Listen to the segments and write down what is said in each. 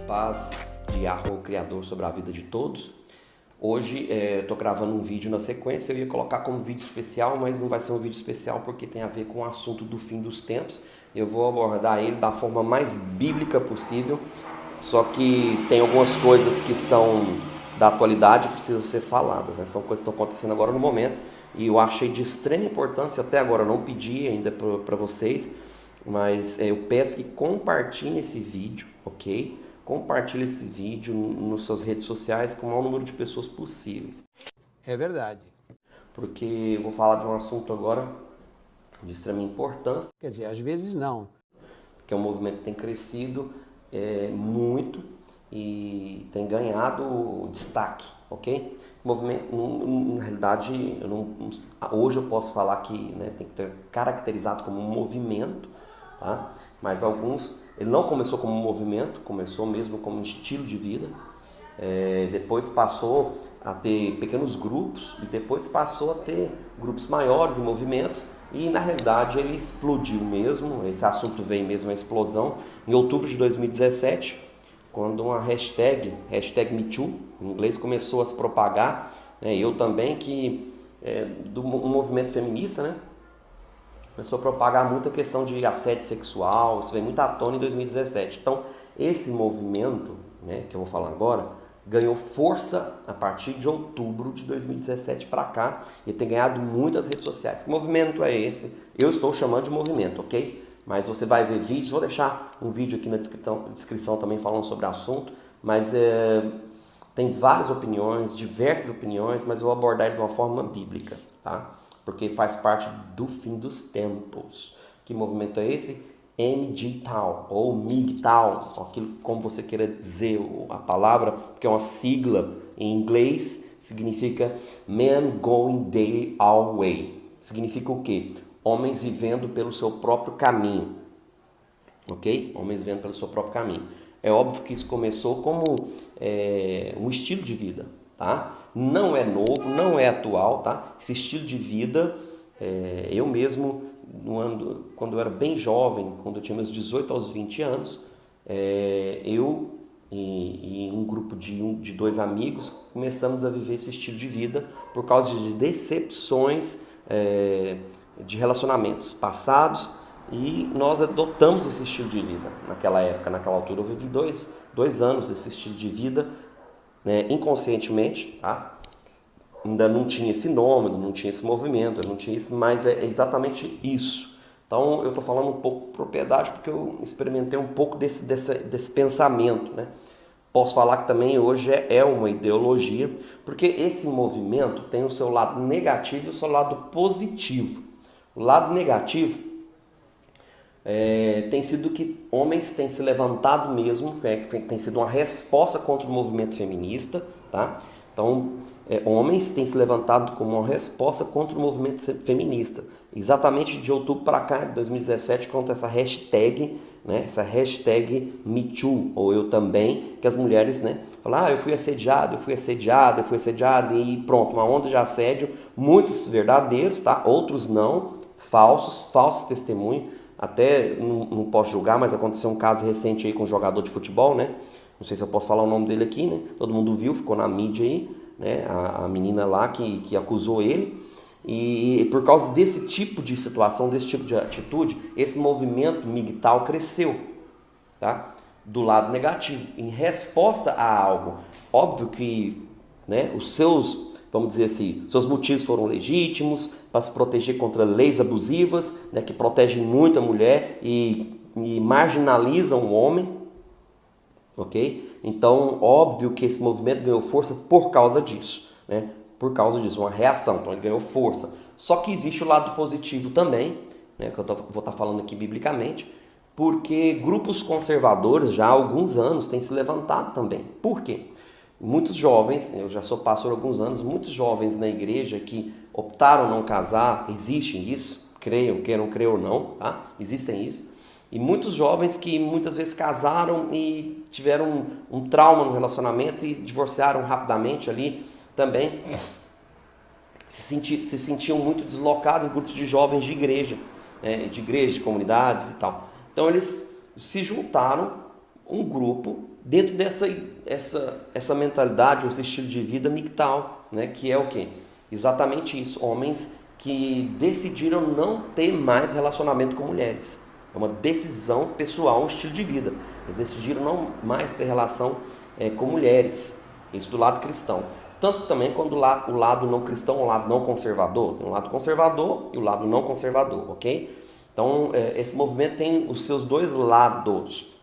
Paz de Yahweh, o Criador, sobre a vida de todos. Hoje estou gravando um vídeo na sequência, eu ia colocar como vídeo especial, mas não vai ser um vídeo especial porque tem a ver com o assunto do fim dos tempos. Eu vou abordar ele da forma mais bíblica possível, só que tem algumas coisas que são da atualidade e precisam ser faladas, né? São coisas que estão acontecendo agora no momento e eu achei de extrema importância, até agora eu não pedi ainda para vocês, mas eu peço que compartilhem esse vídeo, ok? Compartilhe esse vídeo nas suas redes sociais com o maior número de pessoas possíveis. É verdade. Porque eu vou falar de um assunto agora de extrema importância, Quer dizer, às vezes não. que é um movimento que tem crescido muito e tem ganhado destaque, ok? O movimento, na realidade, hoje eu posso falar que, né, tem que ter caracterizado como um movimento, tá? Mas ele não começou como um movimento, começou mesmo como um estilo de vida. Depois passou a ter pequenos grupos e depois passou a ter grupos maiores em movimentos e na realidade ele explodiu mesmo, esse assunto veio mesmo a explosão em outubro de 2017, quando uma hashtag #MeToo, em inglês, começou a se propagar, né? Eu também, do movimento feminista, né? Começou a propagar muita questão de assédio sexual, isso veio muito à tona em 2017. Então, esse movimento, né, que eu vou falar agora, ganhou força a partir de outubro de 2017 para cá e tem ganhado muitas redes sociais. Que movimento é esse? Eu estou chamando de movimento, ok? Mas você vai ver vídeos, vou deixar um vídeo aqui na descrição também falando sobre o assunto, mas tem várias opiniões, diversas opiniões, mas eu vou abordar ele de uma forma bíblica, tá? Porque faz parte do fim dos tempos. Que movimento é esse? MGTOW ou MGTOW, aquilo como você queira dizer a palavra, porque é uma sigla em inglês, significa Men Going Their Own Way. Significa o quê? Homens vivendo pelo seu próprio caminho, ok? Homens vivendo pelo seu próprio caminho. É óbvio que isso começou como um estilo de vida, tá? Não é novo, não é atual, tá? Esse estilo de vida, eu mesmo, quando eu era bem jovem, quando eu tinha meus 18 aos 20 anos, eu e um grupo de dois amigos começamos a viver esse estilo de vida por causa de decepções de relacionamentos passados e nós adotamos esse estilo de vida naquela época, naquela altura. Eu vivi dois anos desse estilo de vida, né, inconscientemente, tá? Ainda não tinha esse nome, não tinha esse movimento, não tinha isso, mas é exatamente isso. Então eu estou falando um pouco de propriedade porque eu experimentei um pouco desse pensamento, né? Posso falar que também hoje é uma ideologia, porque esse movimento tem o seu lado negativo e o seu lado positivo. O lado negativo tem sido que homens têm se levantado mesmo, tem sido uma resposta contra o movimento feminista, tá? Então, homens têm se levantado como uma resposta contra o movimento feminista. Exatamente de outubro para cá, de 2017, contra essa hashtag, né? Essa hashtag MeToo, ou eu também, que as mulheres, né, falam, eu fui assediado, e pronto, uma onda de assédio, muitos verdadeiros, tá? Outros não, falsos testemunhos. Até não posso julgar, mas aconteceu um caso recente aí com um jogador de futebol, né? Não sei se eu posso falar o nome dele aqui, né? Todo mundo viu, ficou na mídia aí, né? A menina lá que acusou ele. E por causa desse tipo de situação, desse tipo de atitude, esse movimento MGTOW cresceu, tá? Do lado negativo, em resposta a algo. Óbvio que, né, vamos dizer assim, seus motivos foram legítimos para se proteger contra leis abusivas, né, que protegem muito a mulher e marginalizam o homem, ok? Então, óbvio que esse movimento ganhou força por causa disso, né? Por causa disso, uma reação, então ele ganhou força. Só que existe o lado positivo também, né, que eu vou estar falando aqui biblicamente, porque grupos conservadores já há alguns anos têm se levantado também. Por quê? Muitos jovens, eu já sou pastor há alguns anos, muitos jovens na igreja que optaram não casar, existe isso, queiram ou não, tá? Existem isso. E muitos jovens que muitas vezes casaram e tiveram um trauma no relacionamento e divorciaram rapidamente ali também. Se sentiam muito deslocados em grupos de jovens de igreja, de comunidades e tal. Então eles se juntaram um grupo dentro essa mentalidade, esse estilo de vida MGTOW, né? Que é o quê? Exatamente isso, homens que decidiram não ter mais relacionamento com mulheres. É uma decisão pessoal, um estilo de vida. Eles decidiram não mais ter relação com mulheres, isso do lado cristão. Tanto também quando o lado não cristão, o lado não conservador, tem o lado conservador e o lado não conservador, ok? Então, esse movimento tem os seus dois lados.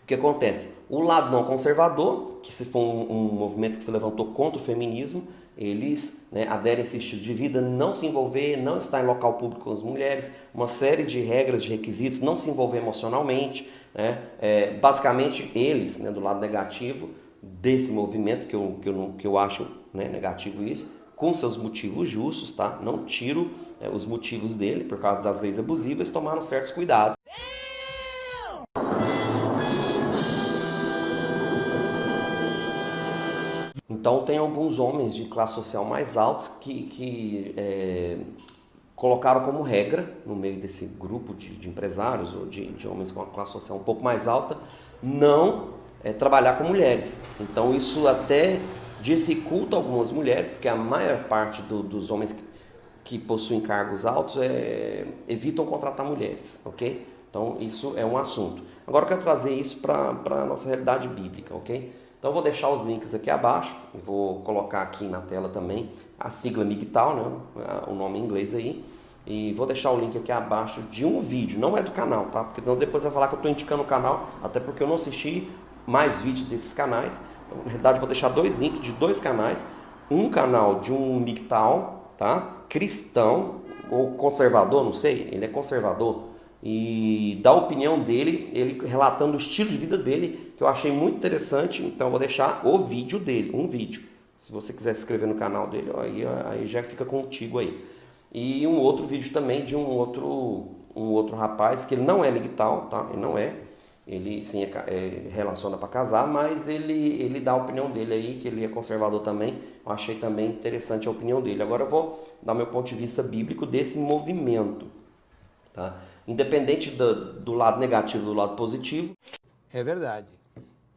O que acontece? O lado não conservador, que se for um movimento que se levantou contra o feminismo, eles, né, aderem a esse estilo de vida, não se envolver, não estar em local público com as mulheres, uma série de regras, de requisitos, não se envolver emocionalmente, né? Basicamente eles, né, do lado negativo desse movimento, que eu acho, né, negativo isso, com seus motivos justos, tá? Não tiro os motivos dele, por causa das leis abusivas, tomaram certos cuidados. Então tem alguns homens de classe social mais altos que colocaram como regra, no meio desse grupo de empresários ou de homens com uma classe social um pouco mais alta, não trabalhar com mulheres. Então isso até dificulta algumas mulheres, porque a maior parte dos homens que possuem cargos altos evitam contratar mulheres, ok? Então isso é um assunto. Agora eu quero trazer isso para a nossa realidade bíblica, ok? Então eu vou deixar os links aqui abaixo, vou colocar aqui na tela também a sigla MGTOW, né, o nome em inglês aí, e vou deixar o link aqui abaixo de um vídeo, não é do canal, tá? Porque senão depois vai falar que eu estou indicando o canal, até porque eu não assisti mais vídeos desses canais. Então, na realidade, eu vou deixar dois links de dois canais, um canal de um MGTOW, tá? Cristão ou conservador, não sei, ele é conservador, e da opinião dele, ele relatando o estilo de vida dele, que eu achei muito interessante. Então eu vou deixar o vídeo dele, um vídeo. Se você quiser se inscrever no canal dele, aí já fica contigo aí. E um outro vídeo também de um outro rapaz, que ele não é MGTOW, tá? Ele não é. Ele sim relaciona para casar, mas ele dá a opinião dele aí, que ele é conservador também. Eu achei também interessante a opinião dele. Agora eu vou dar meu ponto de vista bíblico desse movimento, tá? Independente do lado negativo, do lado positivo. É verdade.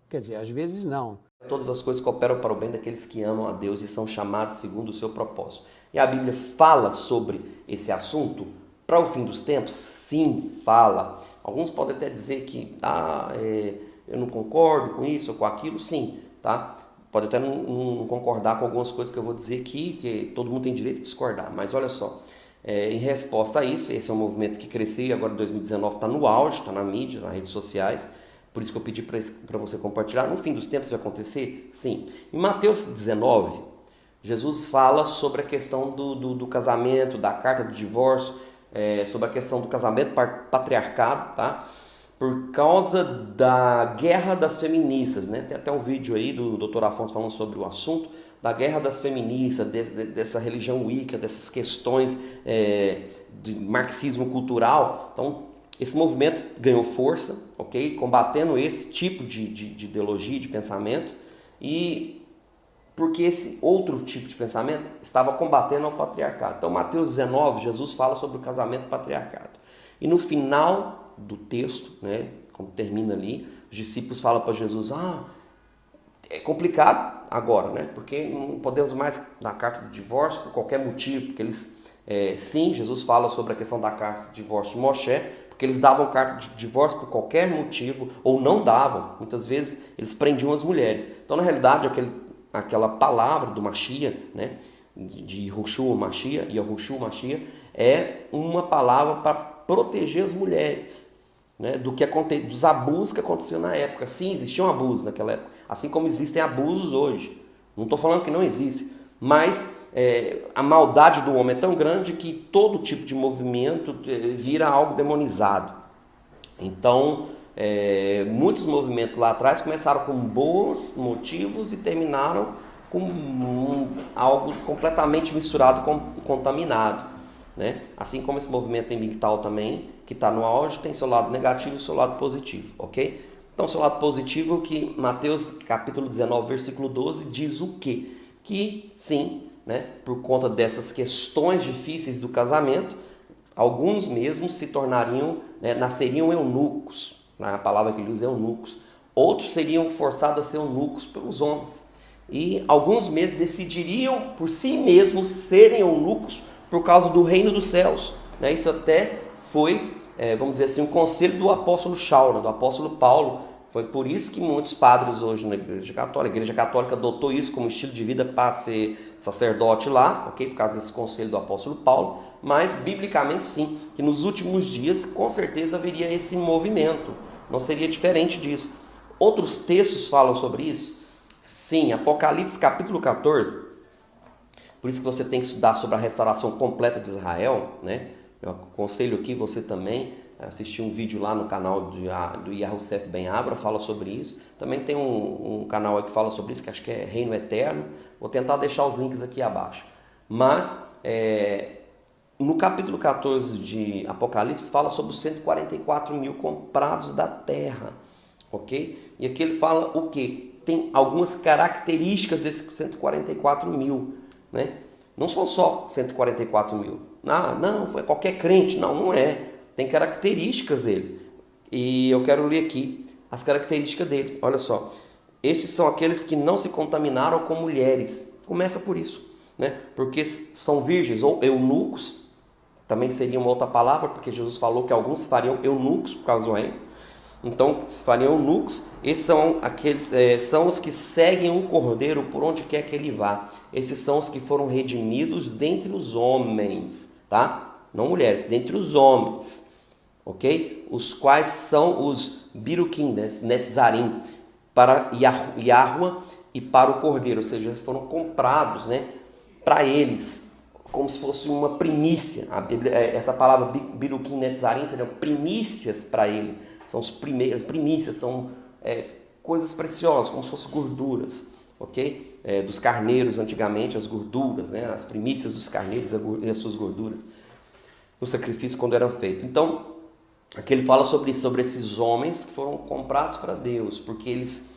Quer dizer, às vezes não. Todas as coisas cooperam para o bem daqueles que amam a Deus e são chamados segundo o seu propósito. E a Bíblia fala sobre esse assunto para o fim dos tempos? Sim, fala. Alguns podem até dizer que eu não concordo com isso ou com aquilo. Sim, tá? Pode até não concordar com algumas coisas que eu vou dizer aqui, que todo mundo tem direito de discordar. Mas olha só. Em resposta a isso, esse é um movimento que cresceu e agora em 2019 está no auge, está na mídia, nas redes sociais. Por isso que eu pedi para você compartilhar. No fim dos tempos vai acontecer? Sim. Em Mateus 19, Jesus fala sobre a questão do casamento, da carta do divórcio, sobre a questão do casamento patriarcado, tá? Por causa da guerra das feministas, né? Tem até um vídeo aí do Dr. Afonso falando sobre o assunto, da guerra das feministas, dessa religião Wicca, dessas questões de marxismo cultural. Então, esse movimento ganhou força, ok? Combatendo esse tipo de ideologia, de pensamento, e porque esse outro tipo de pensamento estava combatendo o patriarcado. Então, Mateus 19, Jesus fala sobre o casamento patriarcado. E no final do texto, né, como termina ali, os discípulos falam para Jesus, é complicado agora, né? Porque não podemos mais dar carta de divórcio por qualquer motivo, porque eles, sim, Jesus fala sobre a questão da carta de divórcio de Moshe, porque eles davam carta de divórcio por qualquer motivo, ou não davam. Muitas vezes eles prendiam as mulheres. Então, na realidade, aquela palavra do Mashiach, né, de Yahushua Mashiach, Yahushua Mashiach, é uma palavra para proteger as mulheres, né, dos abusos que aconteciam na época. Sim, existiam abusos naquela época, assim como existem abusos hoje. Não estou falando que não existe, mas a maldade do homem é tão grande que todo tipo de movimento vira algo demonizado. Então, muitos movimentos lá atrás começaram com bons motivos e terminaram com algo completamente misturado, contaminado, né? Assim como esse movimento em MGTOW também, que está no auge, tem seu lado negativo e seu lado positivo, ok? Então, seu lado positivo é que Mateus capítulo 19, versículo 12 diz o quê? Que sim, né, por conta dessas questões difíceis do casamento, alguns mesmos se tornariam, nasceriam eunucos, A palavra que ele usa é eunucos. Outros seriam forçados a ser eunucos pelos homens. E alguns mesmo decidiriam por si mesmos serem eunucos por causa do reino dos céus. Isso até foi, vamos dizer assim, um conselho do apóstolo Shaul, do apóstolo Paulo. Foi por isso que muitos padres hoje na Igreja Católica adotou isso como estilo de vida para ser sacerdote lá, ok? Por causa desse conselho do apóstolo Paulo. Mas, biblicamente, sim, que nos últimos dias, com certeza, haveria esse movimento. Não seria diferente disso. Outros textos falam sobre isso? Sim, Apocalipse capítulo 14. Por isso que você tem que estudar sobre a restauração completa de Israel, né? Eu aconselho aqui você também assistir um vídeo lá no canal do Yahussef Ben Abra, fala sobre isso. Também tem um canal aí que fala sobre isso, que acho que é Reino Eterno. Vou tentar deixar os links aqui abaixo. Mas, no capítulo 14 de Apocalipse, fala sobre os 144 mil comprados da terra, ok? E aqui ele fala o quê? Tem algumas características desses 144 mil, né? Não são só 144 mil. Não, foi qualquer crente. Não é. Tem características dele. E eu quero ler aqui as características deles. Olha só. Estes são aqueles que não se contaminaram com mulheres. Começa por isso, né? Porque são virgens ou eunucos. Também seria uma outra palavra, porque Jesus falou que alguns fariam eunucos por causa do reino. Então, se fariam eunucos, esses são aqueles, são os que seguem um cordeiro por onde quer que ele vá. Esses são os que foram redimidos dentre os homens, tá? Não mulheres, dentre os homens, ok? Os quais são os biruquim, né? Netzarim, para Yahuwah e para o cordeiro, ou seja, eles foram comprados, né? Para eles, como se fosse uma primícia. A Bíblia, essa palavra biruquim, netzarim, seriam primícias para ele. São as primícias, são coisas preciosas, como se fossem gorduras, ok? Dos carneiros antigamente, as gorduras, né? As primícias dos carneiros e as suas gorduras, no sacrifício quando eram feitos. Então, aqui ele fala sobre esses homens que foram comprados para Deus, porque eles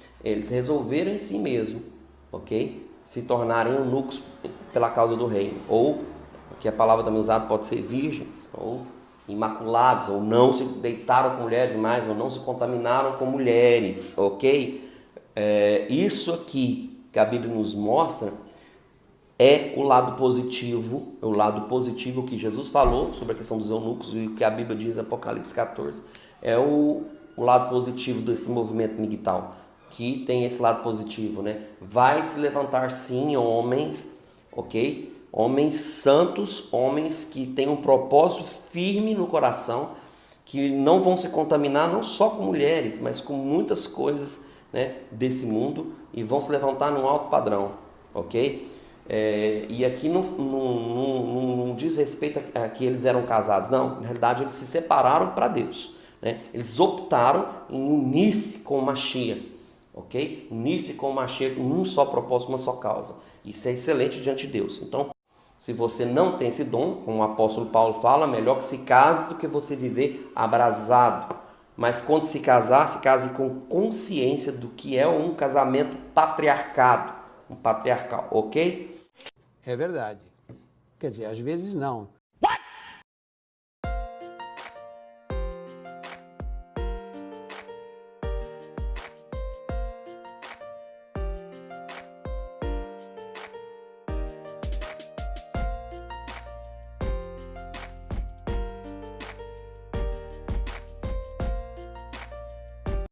resolveram em si mesmo, ok? Se tornarem eunucos pela causa do reino, ou, que a palavra também usada pode ser virgens, ou imaculados, ou não se deitaram com mulheres mais, ou não se contaminaram com mulheres, ok? Isso aqui que a Bíblia nos mostra é o lado positivo que Jesus falou sobre a questão dos eunucos e o que a Bíblia diz em Apocalipse 14. É o lado positivo desse movimento migdal, que tem esse lado positivo, né? Vai se levantar sim homens, ok? Homens santos, homens que têm um propósito firme no coração, que não vão se contaminar não só com mulheres, mas com muitas coisas, né, desse mundo, e vão se levantar num alto padrão, ok? E aqui não diz respeito a que eles eram casados, não. Na realidade, eles se separaram para Deus, né? Eles optaram em unir-se com o Mashiach, ok? Unir-se com o Mashiach, um só propósito, uma só causa. Isso é excelente diante de Deus. Então, se você não tem esse dom, como o apóstolo Paulo fala, melhor que se case do que você viver abrasado. Mas quando se casar, se case com consciência do que é um casamento patriarcal, ok? É verdade. Quer dizer, às vezes não.